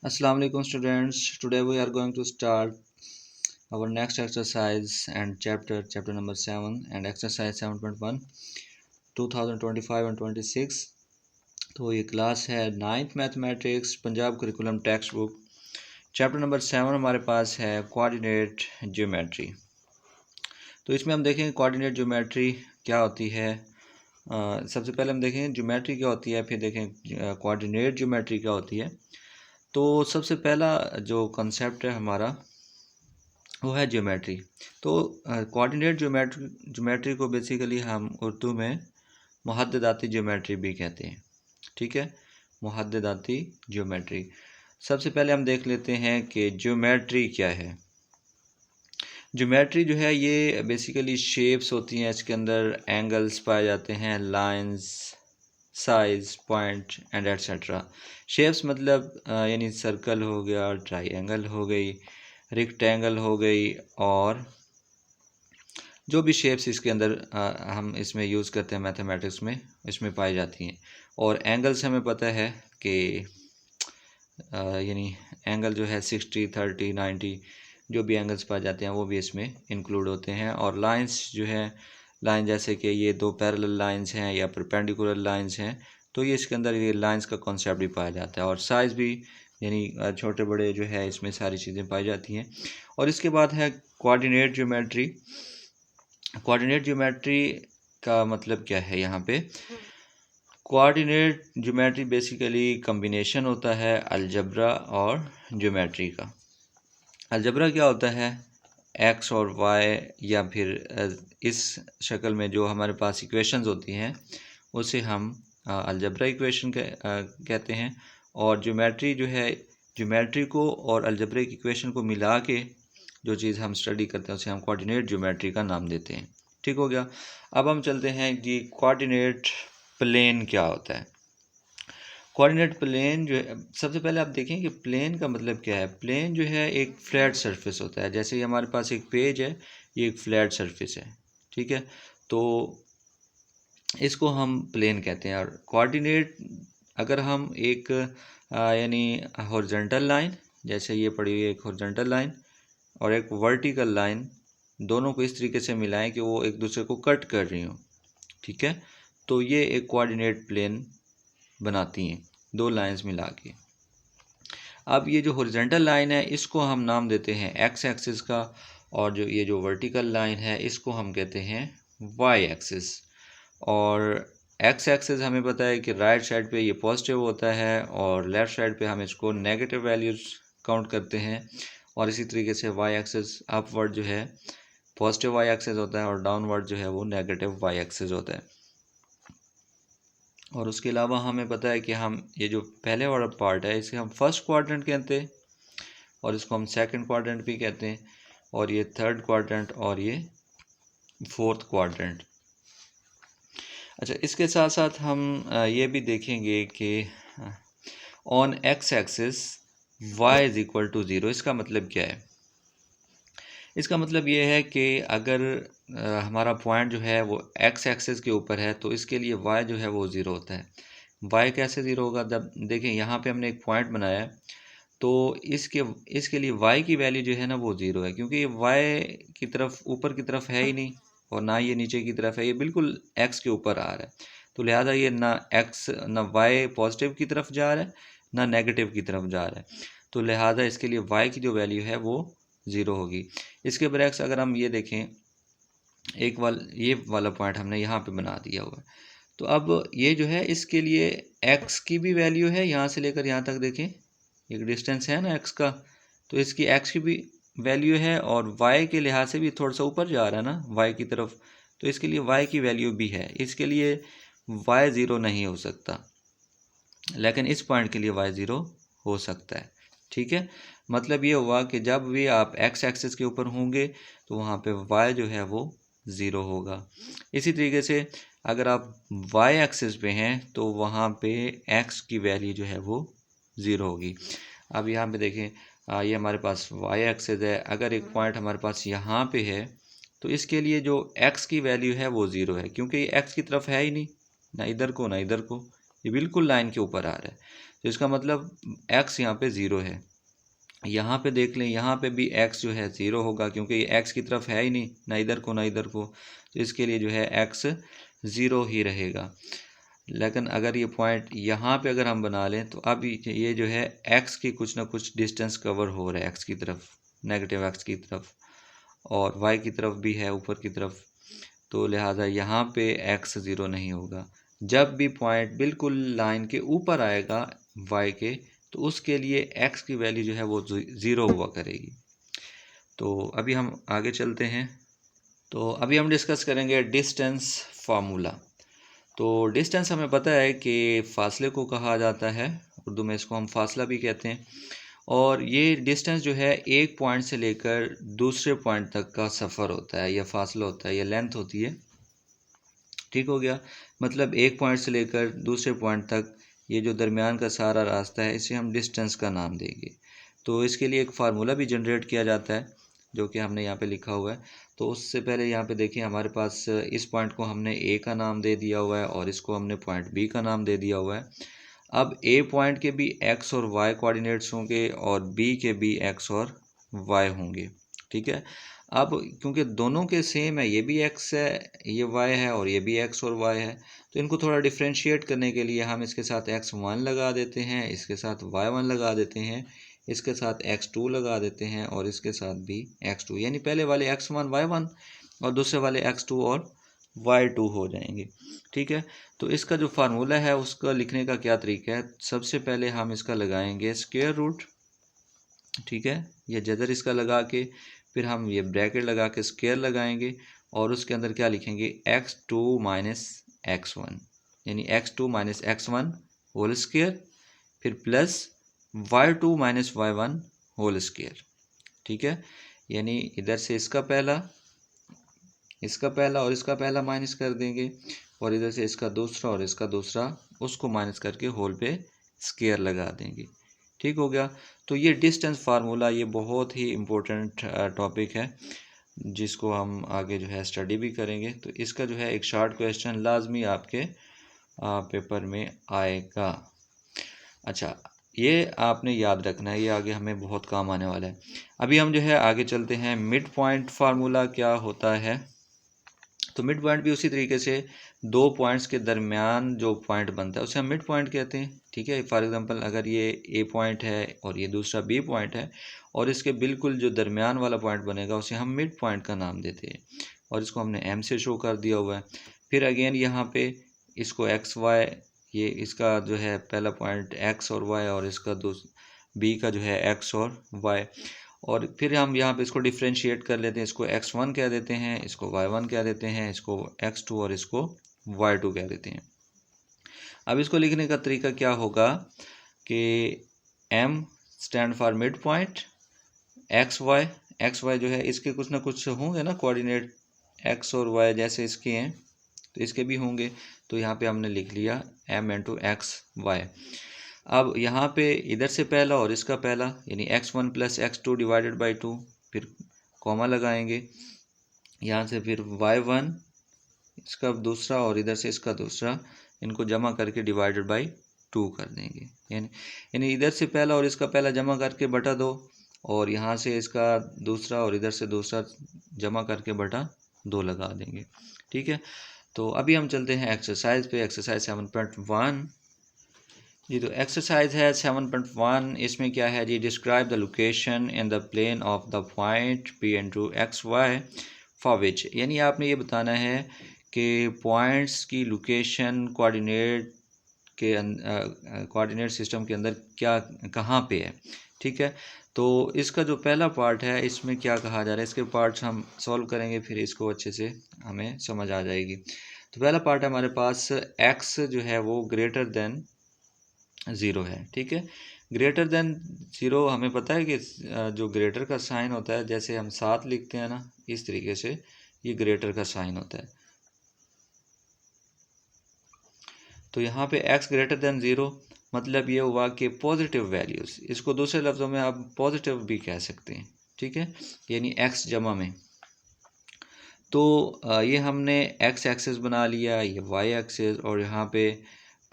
Assalamu alaikum students. Today we are going to start our next exercise and chapter number 7 and exercise 7.1 2025 and 26. तो ये class है 9th mathematics Punjab curriculum text book. Chapter number 7 हमारे पास है coordinate geometry. तो इसमें हम देखेंगे coordinate geometry क्या होती है। सबसे पहले हम देखेंगे ज्योमेट्री क्या होती है, फिर देखें कोऑर्डिनेट ज्योमेट्री क्या होती है। तो सबसे पहला जो कॉन्सेप्ट है हमारा वो है ज्योमेट्री। तो कोऑर्डिनेट ज्योमेट्री को बेसिकली हम उर्दू में मुहद्ददाती ज्योमेट्री भी कहते हैं। ठीक है, मुहद्ददाती ज्योमेट्री। सबसे पहले हम देख लेते हैं कि ज्योमेट्री क्या है। ज्योमेट्री जो है ये बेसिकली शेप्स होती हैं, इसके अंदर एंगल्स पाए जाते हैं, lines, size, point and etcetera. Shapes मतलब यानी सर्कल हो गया, ट्राइंगल हो गई, रेक्टेंगल हो गई, और जो भी शेप्स इसके अंदर हम इसमें यूज़ करते हैं मैथमेटिक्स में, इसमें पाई जाती हैं। और एंगल्स हमें पता है कि यानी एंगल जो है 60, 30, 90 जो भी एंगल्स पाए जाते हैं वो भी इसमें इंक्लूड होते हैं। और लाइंस जो है, लाइन जैसे कि ये दो पैरेलल लाइंस हैं या परपेंडिकुलर लाइंस हैं, तो ये इसके अंदर ये लाइंस का कॉन्सेप्ट भी पाया जाता है। और साइज़ भी यानी छोटे बड़े जो है इसमें सारी चीज़ें पाई जाती हैं। और इसके बाद है कोऑर्डिनेट ज्योमेट्री। कोऑर्डिनेट ज्योमेट्री का मतलब क्या है यहाँ पे। कोऑर्डिनेट ज्योमेट्री बेसिकली कम्बिनेशन होता है अलजब्रा और ज्योमेट्री का। अलजब्रा क्या होता है, एक्स और वाई या फिर इस शक्ल में जो हमारे पास इक्वेशंस होती हैं उसे हम अलजब्रा इक्वेशन कहते हैं। और ज्योमेट्री जो है, ज्योमेट्री को और अलजब्रिक इक्वेशन को मिला के जो चीज़ हम स्टडी करते हैं उसे हम कोऑर्डिनेट ज्योमेट्री का नाम देते हैं। ठीक हो गया। अब हम चलते हैं कि कोऑर्डिनेट प्लेन क्या होता है। कोऑर्डिनेट प्लेन जो है, सबसे पहले आप देखें कि प्लेन का मतलब क्या है। प्लेन जो है एक फ्लैट सरफेस होता है। जैसे हमारे पास एक पेज है, ये एक फ्लैट सरफेस है। ठीक है, तो इसको हम प्लेन कहते हैं। और कोऑर्डिनेट अगर हम एक यानी हॉरिजॉन्टल लाइन, जैसे ये पड़ी हुई है एक हॉरिजॉन्टल लाइन और एक वर्टिकल लाइन, दोनों को इस तरीके से मिलाएं कि वो एक दूसरे को कट कर रही हों। ठीक है, तो ये एक कोऑर्डिनेट प्लेन बनाती हैं, दो लाइंस मिला के। अब ये जो हॉरिजॉन्टल लाइन है इसको हम नाम देते हैं एक्स एक्सिस का, और जो ये जो वर्टिकल लाइन है इसको हम कहते हैं वाई एक्सिस। और एक्स एक्सिस हमें पता है कि राइट साइड पे ये पॉजिटिव होता है और लेफ़्ट साइड पे हम इसको नेगेटिव वैल्यूज़ काउंट करते हैं। और इसी तरीके से वाई एक्सिस अपवर्ड जो है पॉजिटिव वाई एक्सिस होता है और डाउनवर्ड जो है वो नेगेटिव वाई एक्सिस होता है। और उसके अलावा हमें पता है कि हम ये जो पहले वाला पार्ट है इसे हम फर्स्ट क्वाड्रेंट कहते हैं, और इसको हम सेकंड क्वाड्रेंट भी कहते हैं, और ये थर्ड क्वाड्रेंट और ये फोर्थ क्वाड्रेंट। अच्छा, इसके साथ साथ हम ये भी देखेंगे कि on x axis y is equal to zero. इसका मतलब क्या है। इसका मतलब ये है कि अगर हमारा पॉइंट जो है वो एक्स एक्सिस के ऊपर है तो इसके लिए वाई जो है वो ज़ीरो होता है। वाई कैसे ज़ीरो होगा, जब देखें यहाँ पे हमने एक पॉइंट बनाया है तो इसके लिए वाई की वैल्यू जो है ना वो ज़ीरो है, क्योंकि ये वाई की तरफ ऊपर की तरफ है ही नहीं और ना ये नीचे की तरफ है, ये बिल्कुल एक्स के ऊपर आ रहा है। तो लिहाजा ये ना एक्स ना वाई पॉजिटिव की तरफ जा रहा है ना नेगेटिव की तरफ जा रहा है, तो लिहाजा इसके लिए वाई की जो वैल्यू है वो ज़ीरो होगी। इसके बरक्स अगर हम ये देखें, ये वाला पॉइंट हमने यहाँ पे बना दिया हुआ है, तो अब ये जो है इसके लिए एक्स की भी वैल्यू है, यहाँ से लेकर यहाँ तक देखें एक डिस्टेंस है ना एक्स का, तो इसकी एक्स की भी वैल्यू है और वाई के लिहाज से भी थोड़ा सा ऊपर जा रहा है ना वाई की तरफ, तो इसके लिए वाई की वैल्यू भी है। इसके लिए वाई ज़ीरो नहीं हो सकता, लेकिन इस पॉइंट के लिए वाई ज़ीरो हो सकता है। ठीक है, मतलब ये हुआ कि जब भी आप एक्स एक्सिस के ऊपर होंगे तो वहाँ पे वाई जो है वो ज़ीरो होगा। इसी तरीके से अगर आप वाई एक्सिस पे हैं तो वहाँ पे एक्स की वैल्यू जो है वो ज़ीरो होगी। अब यहाँ पे देखें, ये हमारे पास वाई एक्सिस है। अगर एक पॉइंट हमारे पास यहाँ पे है तो इसके लिए जो एक्स की वैल्यू है वो ज़ीरो है, क्योंकि ये एक्स की तरफ है ही नहीं, ना इधर को ना इधर को, ये बिल्कुल लाइन के ऊपर आ रहा है, तो इसका मतलब x यहाँ पे 0 है। यहाँ पे देख लें, यहाँ पे भी x जो है 0 होगा, क्योंकि ये x की तरफ है ही नहीं, ना इधर को ना इधर को, तो इसके लिए जो है x 0 ही रहेगा। लेकिन अगर ये पॉइंट यहाँ पे अगर हम बना लें तो अब ये जो है x की कुछ ना कुछ डिस्टेंस कवर हो रहा है x की तरफ, नेगेटिव x की तरफ, और y की तरफ भी है ऊपर की तरफ, तो लिहाजा यहाँ पे x 0 नहीं होगा। जब भी पॉइंट बिल्कुल लाइन के ऊपर आएगा y के, तो उसके लिए x की वैल्यू जो है वो 0 हुआ करेगी। तो अभी हम आगे चलते हैं। तो अभी हम डिस्कस करेंगे डिस्टेंस फार्मूला। तो डिस्टेंस हमें पता है कि फासले को कहा जाता है, उर्दू में इसको हम फासला भी कहते हैं, और ये डिस्टेंस जो है एक पॉइंट से लेकर दूसरे पॉइंट तक का सफ़र होता है, या फासला होता है, या लेंथ होती है। ठीक हो गया, मतलब एक पॉइंट से लेकर दूसरे पॉइंट तक ये जो दरमियान का सारा रास्ता है, इसे हम डिस्टेंस का नाम देंगे। तो इसके लिए एक फार्मूला भी जनरेट किया जाता है, जो कि हमने यहाँ पे लिखा हुआ है। तो उससे पहले यहाँ पे देखिए, हमारे पास इस पॉइंट को हमने ए का नाम दे दिया हुआ है, और इसको हमने पॉइंट बी का नाम दे दिया हुआ है। अब ए पॉइंट के भी एक्स और वाई कोऑर्डिनेट्स होंगे, और बी के भी एक्स और वाई होंगे। ठीक है, अब क्योंकि दोनों के सेम है, ये भी एक्स है, ये वाई है, और ये भी एक्स और वाई है, तो इनको थोड़ा डिफ्रेंशिएट करने के लिए हम इसके साथ x1 लगा देते हैं, इसके साथ y1 लगा देते हैं, इसके साथ x2 लगा देते हैं, और इसके साथ भी x2, यानी पहले वाले x1 y1 और दूसरे वाले x2 और y2 हो जाएंगे। ठीक है, तो इसका जो फार्मूला है उसका लिखने का क्या तरीका है, सबसे पहले हम इसका लगाएंगे स्क्वायर रूट। ठीक है, ये जदर इसका लगा के फिर हम ये ब्रैकेट लगा के स्क्वायर लगाएंगे, और उसके अंदर क्या लिखेंगे, x2 माइनस x1, यानी x2 minus x1 whole square, फिर plus y2 minus y1 whole square. ठीक है, यानी इधर से इसका पहला और इसका पहला माइनस कर देंगे, और इधर से इसका दूसरा और इसका दूसरा, उसको माइनस करके होल पे स्क्वायर लगा देंगे। ठीक हो गया। तो ये डिस्टेंस फार्मूला ये बहुत ही इम्पोर्टेंट टॉपिक है, जिसको हम आगे जो है स्टडी भी करेंगे। तो इसका जो है एक शॉर्ट क्वेश्चन लाजमी आपके पेपर में आएगा। अच्छा, ये आपने याद रखना है, ये आगे हमें बहुत काम आने वाला है। अभी हम जो है आगे चलते हैं, मिड पॉइंट फार्मूला क्या होता है। तो मिड पॉइंट भी उसी तरीके से दो पॉइंट्स के दरमियान जो पॉइंट बनता है उसे हम मिड पॉइंट कहते हैं। ठीक है, फॉर एग्जांपल अगर ये ए पॉइंट है और ये दूसरा बी पॉइंट है, और इसके बिल्कुल जो दरमियान वाला पॉइंट बनेगा उसे हम मिड पॉइंट का नाम देते हैं, और इसको हमने एम से शो कर दिया हुआ है। फिर अगेन यहाँ पे इसको एक्स वाई, ये इसका जो है पहला पॉइंट एक्स और वाई, और इसका बी का जो है एक्स और वाई, और फिर हम यहाँ पे इसको डिफ्रेंशिएट कर लेते हैं, इसको x1 कह देते हैं, इसको y1 कह देते हैं, इसको x2 और इसको y2 कह देते हैं। अब इसको लिखने का तरीका क्या होगा कि m stand for mid point, x y जो है इसके कुछ ना कुछ होंगे ना कोऑर्डिनेट, x और y जैसे इसके हैं तो इसके भी होंगे, तो यहाँ पे हमने लिख लिया m इंटू एक्स वाई। अब यहाँ पे इधर से पहला और इसका पहला, यानी x1 plus x2 divided by 2, फिर कॉमा लगाएंगे, यहाँ से फिर y1 इसका दूसरा और इधर से इसका दूसरा, इनको जमा करके डिवाइडेड बाई 2 कर देंगे, यानी इधर से पहला और इसका पहला जमा करके बटा 2, और यहाँ से इसका दूसरा और इधर से दूसरा जमा करके बटा 2 लगा देंगे। ठीक है, तो अभी हम चलते हैं एक्सरसाइज पे, एक्सरसाइज 7.1। जी, तो एक्सरसाइज है 7.1, इसमें क्या है जी, describe the location in the plane of the point P into X Y for which, यानी आपने ये बताना है कि पॉइंट्स की लोकेशन कोऑर्डिनेट के कोऑर्डिनेट सिस्टम के अंदर क्या कहाँ पे है। ठीक है, तो इसका जो पहला पार्ट है इसमें क्या कहा जा रहा है, इसके पार्ट्स हम सॉल्व करेंगे, फिर इसको अच्छे से हमें समझ आ जाएगी। तो पहला पार्ट है हमारे पास, एक्स जो है वो ग्रेटर देन 0 है। ठीक है, ग्रेटर देन 0 हमें पता है कि जो ग्रेटर का साइन होता है, जैसे हम 7 लिखते हैं ना, इस तरीके से ये ग्रेटर का साइन होता है। तो यहाँ पे x ग्रेटर देन 0 मतलब ये हुआ कि पॉजिटिव वैल्यूज़, इसको दूसरे लफ्ज़ों में आप पॉजिटिव भी कह सकते हैं। ठीक है, यानी x जमा में, तो ये हमने x एक्सिस बना लिया, ये y एक्सिस, और यहाँ पे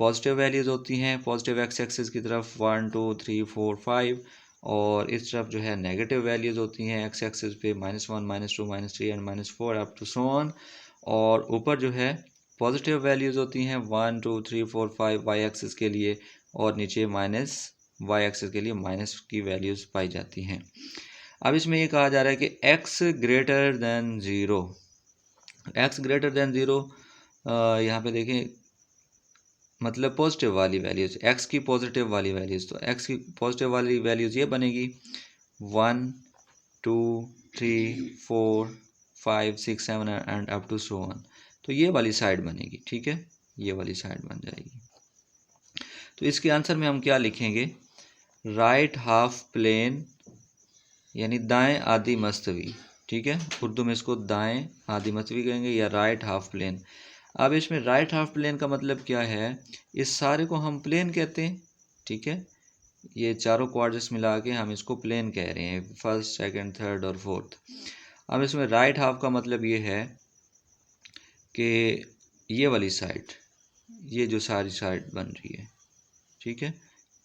पॉजिटिव वैल्यूज़ होती हैं पॉजिटिव एक्स एक्सिस की तरफ 1 2 3 4 5, और इस तरफ जो है नेगेटिव वैल्यूज़ होती हैं एक्स एक्सिस पे -1 -2 -3 and -4 up to so on, और ऊपर जो है पॉजिटिव वैल्यूज़ होती हैं 1 2 3 4 5 वाई एक्सिस के लिए, और नीचे माइनस वाई एक्सिस के लिए माइनस की वैल्यूज़ पाई जाती हैं। अब इसमें ये कहा जा रहा है कि x greater than zero, x greater than zero, यहाँ पे देखें मतलब पॉजिटिव वाली वैल्यूज़, x की पॉजिटिव वाली वैल्यूज़, तो x की पॉजिटिव वाली वैल्यूज़ ये बनेगी 1 2 3 4 5 6 7 and up to so on, तो ये वाली साइड बनेगी, ठीक है, ये वाली साइड बन जाएगी। तो इसके आंसर में हम क्या लिखेंगे, राइट हाफ प्लेन यानी दाएं आधी मस्तवी, ठीक है, उर्दू में इसको दाएं आधी मस्तवी कहेंगे या राइट हाफ प्लेन। अब इसमें राइट हाफ प्लेन का मतलब क्या है, इस सारे को हम प्लेन कहते हैं, ठीक है, ये चारों क्वाड्रेंट्स मिला के हम इसको प्लेन कह रहे हैं, फर्स्ट सेकंड थर्ड और फोर्थ। अब इसमें राइट हाफ का मतलब ये है कि ये वाली साइड, ये जो सारी साइड बन रही है, ठीक है,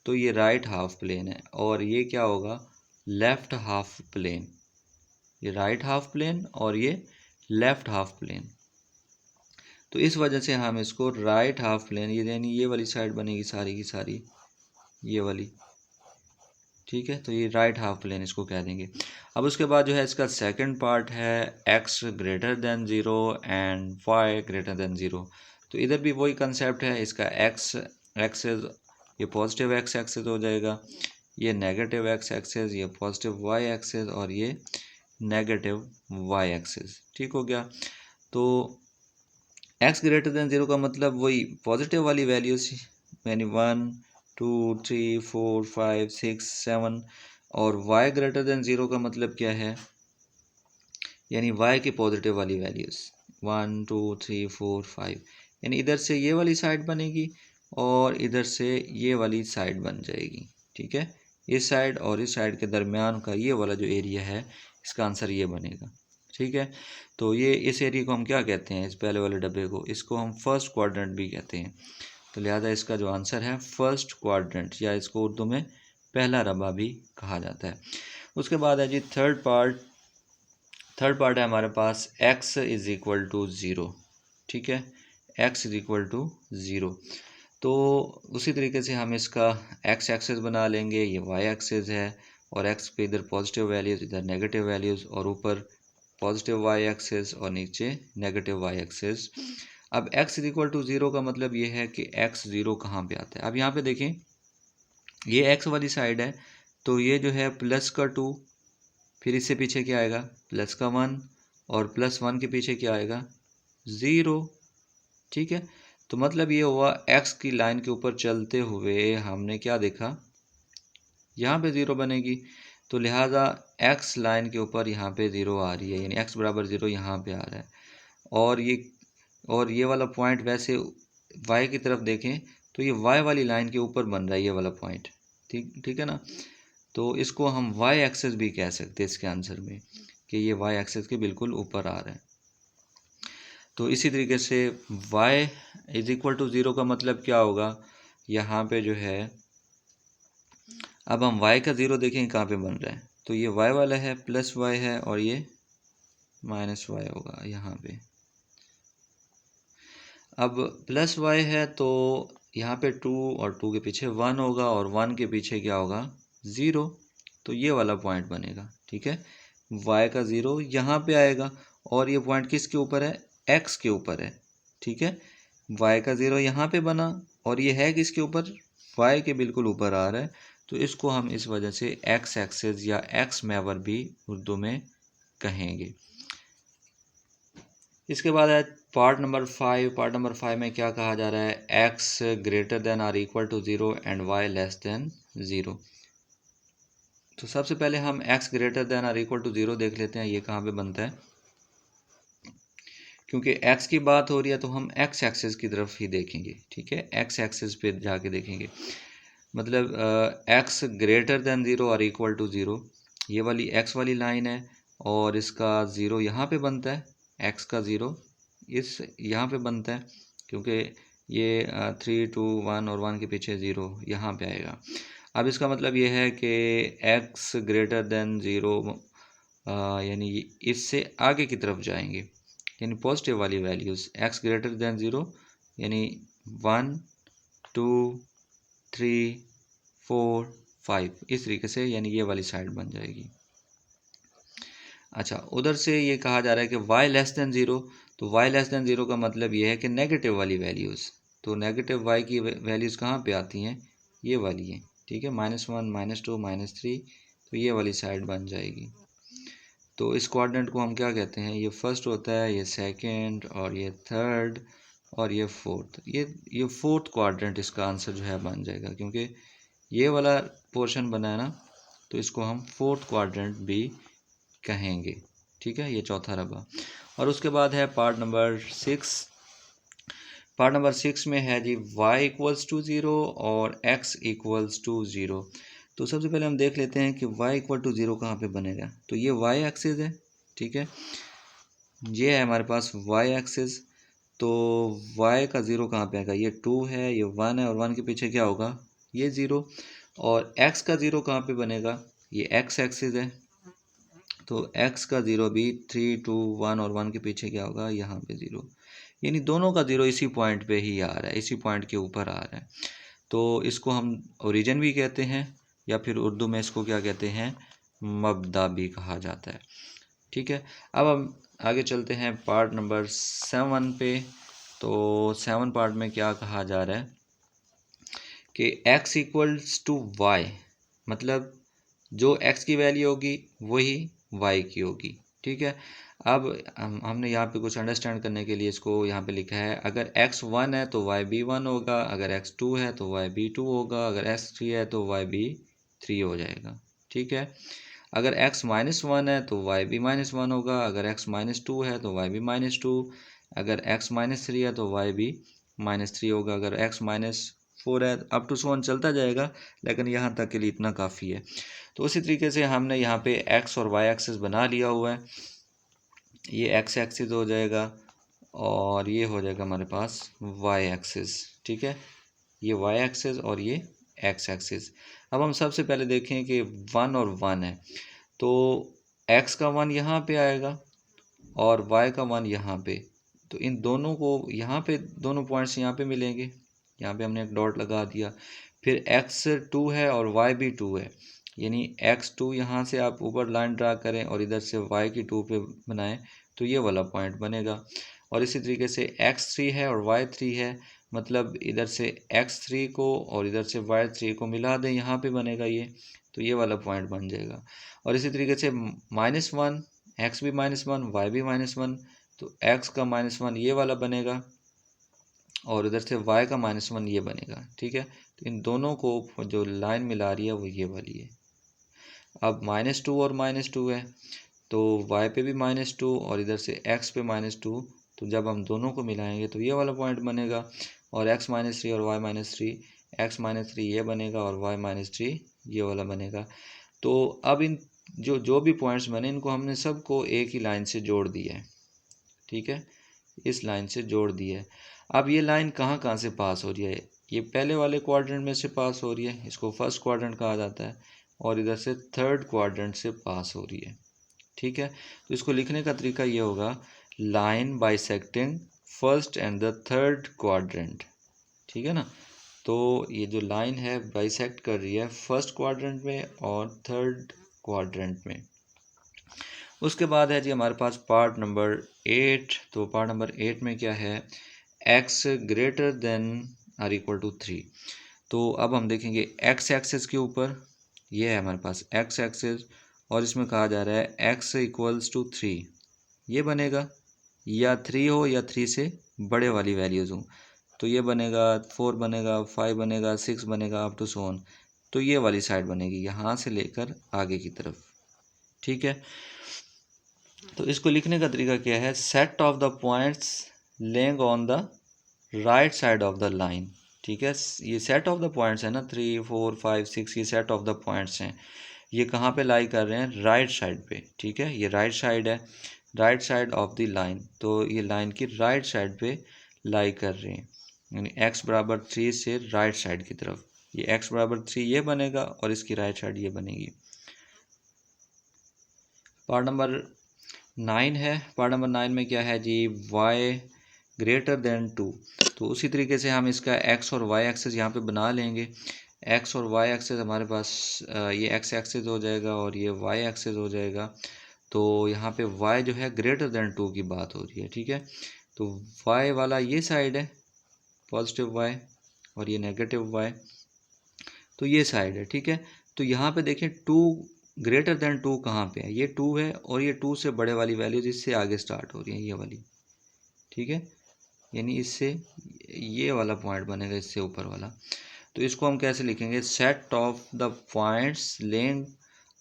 तो ये राइट हाफ प्लेन है, और ये क्या होगा, लेफ़्ट हाफ प्लेन, ये राइट हाफ प्लेन और ये लेफ़्ट हाफ प्लेन। तो इस वजह से हम इसको राइट हाफ प्लेन, ये यानी ये वाली साइड बनेगी सारी की सारी, ये वाली, ठीक है, तो ये राइट हाफ प्लेन इसको कह देंगे। अब उसके बाद जो है इसका सेकंड पार्ट है x greater than zero and y greater than zero. तो इधर भी वही कंसेप्ट है, इसका x एक्सेस ये पॉजिटिव x एक्सेस हो जाएगा, ये नेगेटिव x एक्सेस, ये पॉजिटिव y एक्सेस, और ये नेगेटिव y एक्सेस, ठीक हो गया। तो x ग्रेटर दैन ज़ीरो का मतलब वही पॉजिटिव वाली वैल्यूज, यानी 1 2 3 4 5 6 7, और y ग्रेटर दैन ज़ीरो का मतलब क्या है, यानी y की पॉजिटिव वाली वैल्यूज़ 1 2 3 4 5, यानी इधर से ये वाली साइड बनेगी और इधर से ये वाली साइड बन जाएगी, ठीक है, इस साइड और इस साइड के दरमियान का ये वाला जो एरिया है, इसका आंसर ये बनेगा, ठीक है। तो ये इस एरिया को हम क्या कहते हैं, इस पहले वाले डब्बे को, इसको हम फर्स्ट क्वाड्रेंट भी कहते हैं। तो लिहाजा इसका जो आंसर है फर्स्ट क्वाड्रेंट, या इसको उर्दू में पहला रबा भी कहा जाता है। उसके बाद है जी थर्ड पार्ट है हमारे पास x is equal to zero, ठीक है, x is equal to zero. तो उसी तरीके से हम इसका x एक्सेस बना लेंगे, ये y एक्सेस है, और x पे इधर पॉजिटिव वैल्यूज़ इधर नेगेटिव वैल्यूज़, और ऊपर पॉजिटिव y एक्सेस और नीचे नेगेटिव y एक्सेस। अब x is equal to zero का मतलब ये है कि x ज़ीरो कहाँ पे आता है। अब यहाँ पे देखें, ये x वाली साइड है, तो ये जो है प्लस का 2, फिर इससे पीछे क्या आएगा, प्लस का 1, और प्लस 1 के पीछे क्या आएगा, ज़ीरो, ठीक है। तो मतलब ये हुआ x की लाइन के ऊपर चलते हुए हमने क्या देखा, यहाँ पे ज़ीरो बनेगी, तो लिहाजा x लाइन के ऊपर यहाँ पे ज़ीरो आ रही है, यानी x बराबर ज़ीरो यहाँ पे आ रहा है, और ये वाला पॉइंट वैसे y की तरफ देखें तो ये y वाली लाइन के ऊपर बन रहा है, ये वाला पॉइंट, ठीक है ना। तो इसको हम y एक्सेस भी कह सकते हैं इसके आंसर में, कि ये y एक्सेस के बिल्कुल ऊपर आ रहा है। तो इसी तरीके से y is equal to zero का मतलब क्या होगा, यहाँ पे जो है अब हम y का ज़ीरो देखें कहाँ पे बन रहा है, तो ये y वाला है, प्लस y है, और ये माइनस y होगा यहाँ पे। अब प्लस y है तो यहाँ पे 2 और 2 के पीछे 1 होगा, और 1 के पीछे क्या होगा, ज़ीरो, तो ये वाला पॉइंट बनेगा, ठीक है, y का ज़ीरो यहाँ पे आएगा, और ये पॉइंट किसके ऊपर है, x के ऊपर है, ठीक है, y का ज़ीरो यहाँ पे बना, और ये है किसके ऊपर, y के बिल्कुल ऊपर आ रहा है, तो इसको हम इस वजह से x एक्सेस या x मैवर भी उर्दू में कहेंगे। इसके बाद है पार्ट नंबर 5। पार्ट नंबर 5 में क्या कहा जा रहा है, x greater than or equal to zero and y less than zero. तो सबसे पहले हम x greater than or equal to zero देख लेते हैं, ये कहाँ पे बनता है। क्योंकि x की बात हो रही है तो हम x एक्सेस की तरफ ही देखेंगे, ठीक है, x एक्सेस पे जाके देखेंगे, मतलब x greater than zero or equal to zero, ये वाली x वाली लाइन है, और इसका ज़ीरो यहाँ पे बनता है, x का ज़ीरो इस यहाँ पे बनता है, क्योंकि ये 3 2 1 और 1 के पीछे 0 यहाँ पे आएगा। अब इसका मतलब ये है कि x ग्रेटर देन 0 यानी इससे आगे की तरफ जाएंगे, यानी पॉजिटिव वाली वैल्यूज़ x ग्रेटर देन 0 यानी 1 2 3 4 5 इस तरीके से, यानी ये वाली साइड बन जाएगी। अच्छा, उधर से ये कहा जा रहा है कि y लेस देन 0, तो y लेस देन 0 का मतलब ये है कि नेगेटिव वाली वैल्यूज़, तो नेगेटिव y की वैल्यूज़ कहाँ पे आती हैं, ये वाली है, ठीक है, -1 -2 -3, तो ये वाली साइड बन जाएगी। तो इस क्वाड्रेंट को हम क्या कहते हैं, ये फर्स्ट होता है, ये सेकंड, और ये थर्ड, और ये फोर्थ। ये फोर्थ क्वाड्रेंट इसका आंसर जो है बन जाएगा, क्योंकि ये वाला पोर्शन बना है ना, तो इसको हम फोर्थ क्वाड्रेंट भी कहेंगे, ठीक है, ये चौथा रबा। और उसके बाद है पार्ट नंबर 6। पार्ट नंबर 6 में है जी y इक्वल्स टू 0 और x इक्वल्स टू 0। तो सबसे पहले हम देख लेते हैं कि y इक्वल टू 0 कहाँ पे बनेगा। तो ये y एक्सिस है, ठीक है, ये है हमारे पास y एक्सिस। तो y का 0 कहाँ पे आएगा, ये 2 है, ये 1 है, और 1 के पीछे क्या होगा, ये 0। और x का 0 कहाँ पे बनेगा, ये x एक्सिस है, तो x का 0 भी 3 2 1 और 1 के पीछे क्या होगा, यहाँ पे 0, यानी दोनों का 0 इसी पॉइंट पे ही आ रहा है, इसी पॉइंट के ऊपर आ रहा है। तो इसको हम ओरिजिन भी कहते हैं, या फिर उर्दू में इसको क्या कहते हैं, मबदा भी कहा जाता है, ठीक है। अब हम आगे चलते हैं पार्ट नंबर 7 पे। तो 7 पार्ट में क्या कहा जा रहा है कि x इक्वल्स टू वाई, मतलब जो x की वैल्यू होगी वही y की होगी, ठीक है। अब हमने यहाँ पे कुछ अंडरस्टैंड करने के लिए इसको यहाँ पे लिखा है, अगर x 1 है तो y भी 1 होगा, अगर x 2 है तो y भी 2 होगा, अगर x 3 है तो y भी 3 हो जाएगा, ठीक है। अगर x -1 है तो y भी -1 होगा, अगर x -2 है तो y भी -2, अगर x -3 है तो y भी -3 होगा, अगर x -4 है, अप टू सो ऑन चलता जाएगा, लेकिन यहाँ तक के लिए इतना काफ़ी है। तो उसी तरीके से हमने यहाँ पे x और y एक्सिस बना लिया हुआ है, ये x एक्सिस हो जाएगा और ये हो जाएगा हमारे पास y एक्सिस, ठीक है, ये y एक्सिस और ये x एक्सिस। अब हम सबसे पहले देखें कि 1 और 1 है, तो x का 1 यहाँ पे आएगा और y का 1 यहाँ पे, तो इन दोनों को यहाँ पे, दोनों पॉइंट्स यहाँ पे मिलेंगे, यहाँ पे हमने एक डॉट लगा दिया। फिर x 2 है और y भी 2 है, यानी x2 यहाँ से आप ऊपर लाइन ड्रा करें और इधर से y की 2 पे बनाएं, तो ये वाला पॉइंट बनेगा। और इसी तरीके से x3 है और y3 है, मतलब इधर से x3 को और इधर से y3 को मिला दें, यहाँ पे बनेगा ये, तो ये वाला पॉइंट बन जाएगा। और इसी तरीके से -1, x भी -1 y भी -1, तो x का -1 ये वाला बनेगा और इधर से y का -1 ये बनेगा, ठीक है। तो इन दोनों को जो लाइन मिला रही है वो ये वाली है। अब -2 और -2 है, तो y पे भी -2 और इधर से x पे -2, तो जब हम दोनों को मिलाएंगे तो ये वाला पॉइंट बनेगा, और x -3 और y -3, x -3 ये बनेगा और y -3 ये वाला बनेगा। तो अब इन जो भी पॉइंट्स बने, इनको हमने सबको एक ही लाइन से जोड़ दिया है, ठीक है, इस लाइन से जोड़ दिया है। अब ये लाइन कहाँ कहाँ से पास हो रही है, ये पहले वाले क्वाड्रेंट में से पास हो रही है, इसको फर्स्ट क्वाड्रेंट कहा जाता है, और इधर से थर्ड क्वाड्रेंट से पास हो रही है, ठीक है। तो इसको लिखने का तरीका ये होगा, line bisecting first and the third quadrant, ठीक है ना। तो ये जो लाइन है बाइसेक्ट कर रही है फर्स्ट क्वाड्रेंट में और थर्ड क्वाड्रेंट में। उसके बाद है जी हमारे पास पार्ट नंबर 8। तो पार्ट नंबर 8 में क्या है, x greater than or equal to 3। तो अब हम देखेंगे x एक्सिस के ऊपर, ये है हमारे पास x एक्सिस, और इसमें कहा जा रहा है x इक्वल्स टू 3, ये बनेगा, या 3 हो या 3 से बड़े वाली वैल्यूज़ हो, तो ये बनेगा 4 बनेगा, 5 बनेगा, 6 बनेगा, अप टू सो ऑन। तो ये वाली साइड बनेगी यहाँ से लेकर आगे की तरफ, ठीक है। तो इसको लिखने का तरीका क्या है, set of the points lying on the right side of the line, ठीक है। ये सेट ऑफ द पॉइंट्स है ना, 3 4 5 6, ये सेट ऑफ द पॉइंट्स हैं, ये कहाँ पे लाई कर रहे हैं, राइट साइड पे, ठीक है, ये राइट साइड है, right side of the line, तो ये लाइन की राइट साइड पे लाई कर रहे हैं। यानी x बराबर 3 से राइट साइड की तरफ, ये x बराबर 3 ये बनेगा और इसकी राइट साइड ये बनेगी। पार्ट नंबर 9 है। पार्ट नंबर 9 में क्या है जी, y ग्रेटर देन 2। तो उसी तरीके से हम इसका x और y एक्सेस यहाँ पे बना लेंगे। x और y एक्सेस हमारे पास ये x एक्सेस हो जाएगा और ये y एक्सेस हो जाएगा। तो यहाँ पे y जो है ग्रेटर देन 2 की बात हो रही है, ठीक है। तो y वाला ये साइड है पॉजिटिव y और ये नेगेटिव y, तो ये साइड है, ठीक है। तो यहाँ पे देखें 2 ग्रेटर देन 2 कहाँ पे है, ये 2 है और ये 2 से बड़े वाली वैल्यू जिससे आगे स्टार्ट हो रही है ये वाली, ठीक है। यानी इससे ये वाला पॉइंट बनेगा, इससे ऊपर वाला। तो इसको हम कैसे लिखेंगे, set of the points laying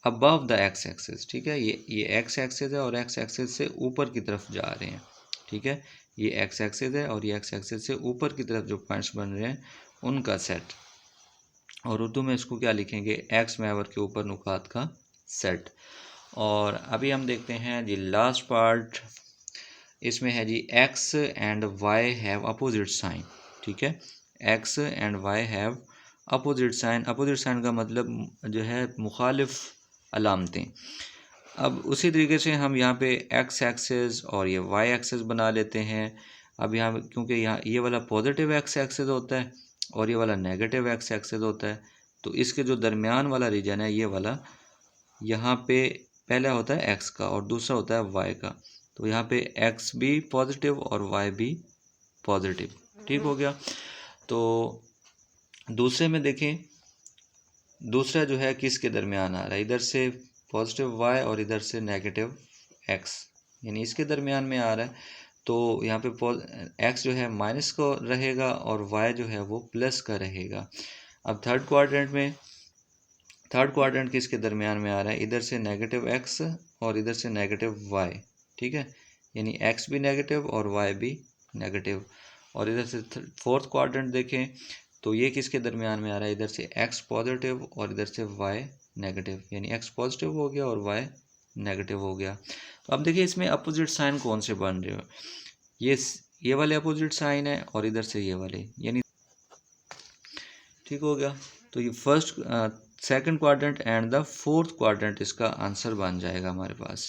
above the x axis, ठीक है। ये एक्स एक्सिस है और एक्स एक्सिस से ऊपर की तरफ जा रहे हैं, ठीक है। ये एक्स एक्सिस है और ये एक्स एक्सिस से ऊपर की तरफ जो पॉइंट्स बन रहे हैं उनका सेट, और उर्दू में इसको क्या लिखेंगे, एक्स महवर के ऊपर नुकात का सेट। और अभी हम देखते हैं जी लास्ट पार्ट, इसमें है जी X and Y have opposite sign, ठीक है। X and Y have opposite sign, opposite sign का मतलब जो है मुखालिफ अलामतें। अब उसी तरीके से हम यहाँ पे एक्स एक्सेस और ये वाई एक्सेस बना लेते हैं। अब यहाँ क्योंकि यहाँ ये वाला पॉजिटिव एक्स एक्सेस होता है और ये वाला नेगेटिव एक्स एक्सेस होता है, तो इसके जो दरमियान वाला रीजन है ये वाला, यहाँ पे पहला होता है एक्स का और दूसरा होता है वाई का। तो यहाँ पे एक्स भी पॉजिटिव और वाई भी पॉजिटिव, ठीक हो गया। तो दूसरे में देखें, दूसरा जो है किसके दरमियान आ रहा है, इधर से पॉजिटिव वाई और इधर से नेगेटिव एक्स, यानी इसके दरमियान में आ रहा है। तो यहाँ पे एक्स जो है माइनस को रहेगा और वाई जो है वो प्लस का रहेगा। अब थर्ड क्वाड्रेंट किसके दरमियान में आ रहा है, इधर से नेगेटिव एक्स और इधर से नेगेटिव वाई, ठीक है। यानी एक्स भी नेगेटिव और वाई भी नेगेटिव। और इधर से फोर्थ क्वाड्रेंट देखें तो ये किसके दरमियान में आ रहा है, इधर से एक्स पॉजिटिव और इधर से वाई नेगेटिव, यानी एक्स पॉजिटिव हो गया और वाई नेगेटिव हो गया। तो अब देखिए इसमें अपोजिट साइन कौन से बन रहे हो, ये वाले अपोजिट साइन है और इधर से ये वाले, यानी ठीक हो गया। तो ये first second quadrant and the fourth quadrant इसका आंसर बन जाएगा हमारे पास।